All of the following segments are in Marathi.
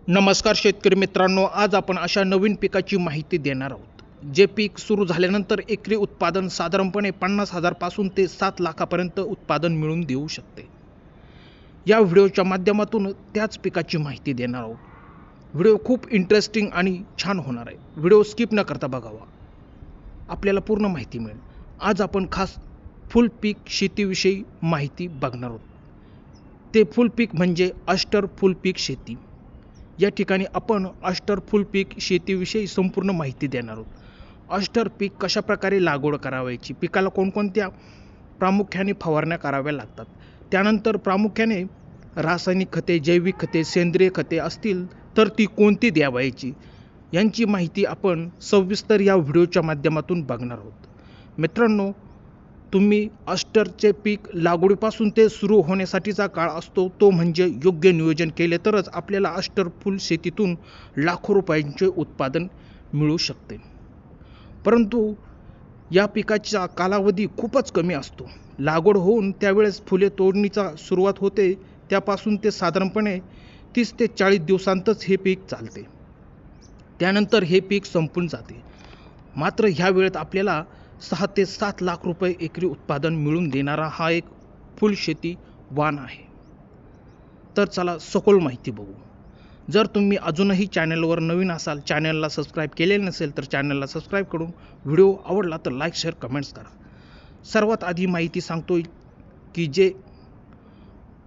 नमस्कार शेतकरी मित्रांनो, आज आपण अशा नवीन पिकाची माहिती देणार आहोत. जे पीक सुरू झाल्यानंतर एकरी उत्पादन साधारणपणे 50,000 पासून ते 7 लाखापर्यंत उत्पादन मिळवून देऊ शकते. या व्हिडिओच्या माध्यमातून त्याच पिकाची माहिती देणार आहोत. व्हिडिओ खूप इंटरेस्टिंग आणि छान होणार आहे. व्हिडिओ स्किप न करता बघावा, आपल्याला पूर्ण माहिती मिळेल. आज आपण खास फुल पीक शेतीविषयी माहिती बघणार आहोत. ते फुल पीक म्हणजे अस्टर फुल पीक शेती. या ठिकाणी आपण अस्टर फुल पीक शेतीविषयी संपूर्ण माहिती देणार आहोत. अस्टर पीक कशा प्रकारे लागवड करावायची, पिकाला कोणकोणत्या प्रामुख्याने फवारण्या कराव्या लागतात, त्यानंतर प्रामुख्याने रासायनिक खते, जैविक खते, सेंद्रिय खते असतील तर ती कोणती द्यावायची, यांची माहिती आपण सविस्तर या व्हिडिओच्या माध्यमातून बघणार आहोत. मित्रांनो, तुम्ही अस्टरचे पीक लागवडीपासून ते सुरू होण्यासाठीचा काळ असतो, तो म्हणजे योग्य नियोजन केले तरच आपल्याला अस्टर फुल शेतीतून लाखो रुपयांचे उत्पादन मिळू शकते. परंतु या पिकाचा कालावधी खूपच कमी असतो. लागवड होऊन त्यावेळेस फुले तोडणीचा सुरुवात होते, त्यापासून ते साधारणपणे 30 ते 40 दिवसांतच हे पीक चालते. त्यानंतर हे पीक संपून जाते. मात्र ह्या वेळेत आपल्याला 6 ते 7 लाख रुपये एकरी उत्पादन मिळवून देणारा हा एक फुल शेती वाण आहे. तर चला सखोल माहिती बघू. जर तुम्ही अजूनही चॅनलवर नवीन असाल, चॅनलला सबस्क्राईब केलेले नसेल तर चॅनलला सबस्क्राईब करून व्हिडिओ आवडला तर लाईक, शेअर, कमेंट्स करा. सर्वात आधी माहिती सांगतो की जे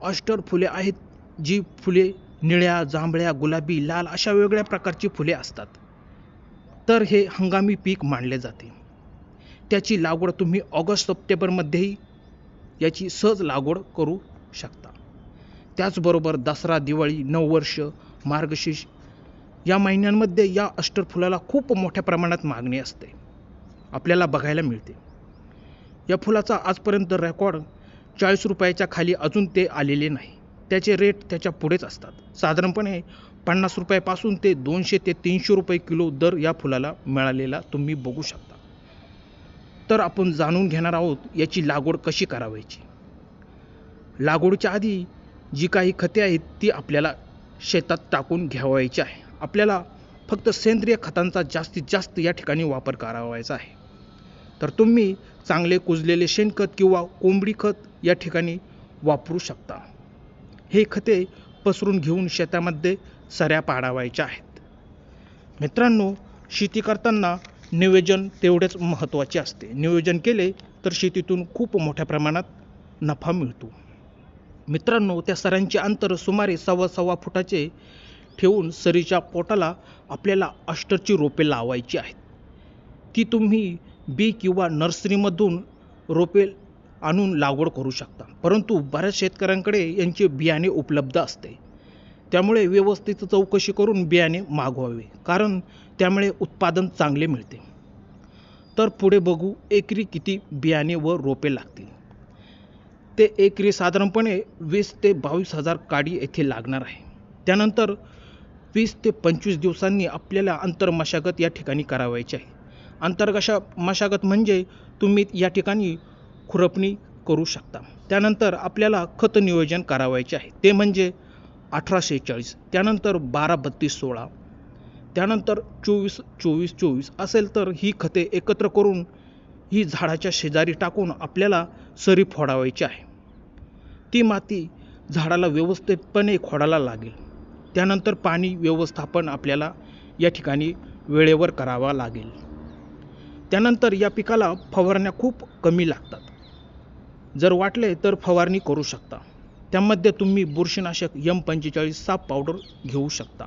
अस्टर फुले आहेत, जी फुले निळ्या, जांभळ्या, गुलाबी, लाल अशा वेगवेगळ्या प्रकारची फुले असतात, तर हे हंगामी पीक मानले जाते. त्याची लागवड तुम्ही ऑगस्ट-सप्टेंबरमध्येही याची सहज लागवड करू शकता. त्याचबरोबर दसरा, दिवाळी, नववर्ष, मार्गशीर्ष या महिन्यांमध्ये या अस्टर फुलाला खूप मोठ्या प्रमाणात मागणी असते, आपल्याला बघायला मिळते. या फुलाचा आजपर्यंत रेकॉर्ड 40 रुपयाच्या खाली अजून ते आलेले नाही. त्याचे रेट त्याच्या पुढेच असतात. साधारणपणे 50 रुपयापासून ते 200 ते 300 रुपये किलो दर या फुलाला मिळालेला तुम्ही बघू शकता. तर आपण जाणून घेणार आहोत याची लागवड कशी करावायची. लागवडीच्या आधी जी काही खते आहेत ती आपल्याला शेतात टाकून घ्यावायची आहे. आपल्याला फक्त सेंद्रिय खतांचा जास्तीत जास्त या ठिकाणी वापर करावायचा आहे. तर तुम्ही चांगले कुजलेले शेणखत किंवा कोंबडी खत या ठिकाणी वापरू शकता. हे खते पसरून घेऊन शेतामध्ये सऱ्या पाडावायच्या आहेत. मित्रांनो, शेती करताना नियोजन तेवढेच महत्त्वाचे असते. नियोजन केले तर शेतीतून खूप मोठ्या प्रमाणात नफा मिळतो. मित्रांनो, त्या सऱ्यांचे अंतर सुमारे 1.25 फुटाचे ठेवून सरीच्या पोटाला आपल्याला अस्टरची रोपे लावायची आहेत. ती तुम्ही बी किंवा नर्सरीमधून रोपे आणून लागवड करू शकता. परंतु बऱ्याच शेतकऱ्यांकडे यांचे बियाणे उपलब्ध असते, त्यामुळे व्यवस्थित चौकशी करून बियाणे मागवावे, कारण त्यामुळे उत्पादन चांगले मिळते. तर पुढे बघू एकरी किती बियाणे व रोपे लागतील. ते एकरी साधारणपणे 20 ते 22,000 काडी येथे लागणार आहे. त्यानंतर 20 ते 25 दिवसांनी आपल्याला अंतर मशागत या ठिकाणी करावायची आहे. अंतर मशागत म्हणजे तुम्ही या ठिकाणी खुरपणी करू शकता. त्यानंतर आपल्याला खत नियोजन करावायचे आहे. ते म्हणजे 18-40, त्यानंतर 12-32-16, त्यानंतर 24-24-24 असेल तर ही खते एकत्र करून ही झाडाच्या शेजारी टाकून आपल्याला सरी फोडावायची आहे. ती माती झाडाला व्यवस्थितपणे खोडायला लागेल. त्यानंतर पाणी व्यवस्थापन आपल्याला या ठिकाणी वेळेवर करावा लागेल. त्यानंतर या पिकाला फवारण्या खूप कमी लागतात. जर वाटले तर फवारणी करू शकता. त्यामध्ये तुम्ही बुरशीनाशक M45 साप पावडर घेऊ शकता.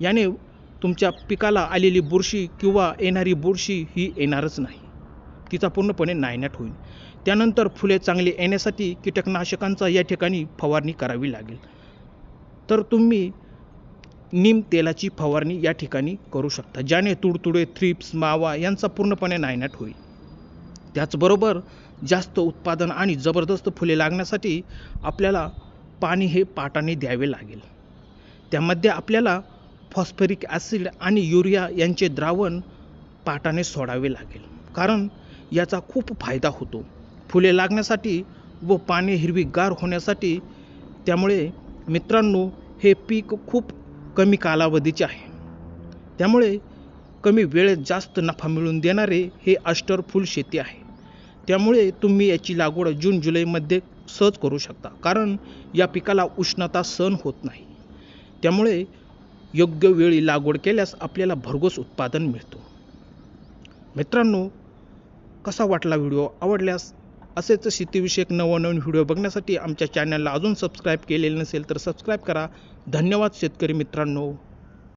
याने तुमच्या पिकाला आलेली बुरशी किंवा येणारी बुरशी ही येणारच नाही, तिचा पूर्णपणे नायनाट होईल. त्यानंतर फुले चांगली येण्यासाठी कीटकनाशकांचा या ठिकाणी फवारणी करावी लागेल. तर तुम्ही नीम तेलाची फवारणी या ठिकाणी करू शकता, ज्याने तुडतुडे, थ्रिप्स, मावा यांचा पूर्णपणे नायनाट होईल. त्याचबरोबर जास्त उत्पादन आणि जबरदस्त फुले लागण्यासाठी आपल्याला पाणी हे पाटाने द्यावे लागेल. त्यामध्ये आपल्याला फॉस्फरिक ॲसिड आणि युरिया यांचे द्रावण पाटाने सोडावे लागेल, कारण याचा खूप फायदा होतो फुले लागण्यासाठी व पाने हिरवीगार होण्यासाठी. त्यामुळे मित्रांनो, हे पीक खूप कमी कालावधीचे आहे. त्यामुळे कमी वेळेत जास्त नफा मिळवून देणारे हे अस्टर फुल शेती आहे. त्यामुळे तुम्ही याची लागवड जून-जुलैमध्ये सहज करू शकता, कारण या पिकाला उष्णता सहन होत नाही. त्यामुळे योग्य वेळी लागवड केल्यास आपल्याला भरघोस उत्पादन मिळतो. मित्रांनो, कसा वाटला व्हिडिओ? आवडल्यास असेच शेतीविषयक नवनवीन व्हिडिओ बघण्यासाठी आमच्या चॅनलला अजून सबस्क्राईब केलेले नसेल तर सबस्क्राईब करा. धन्यवाद शेतकरी मित्रांनो.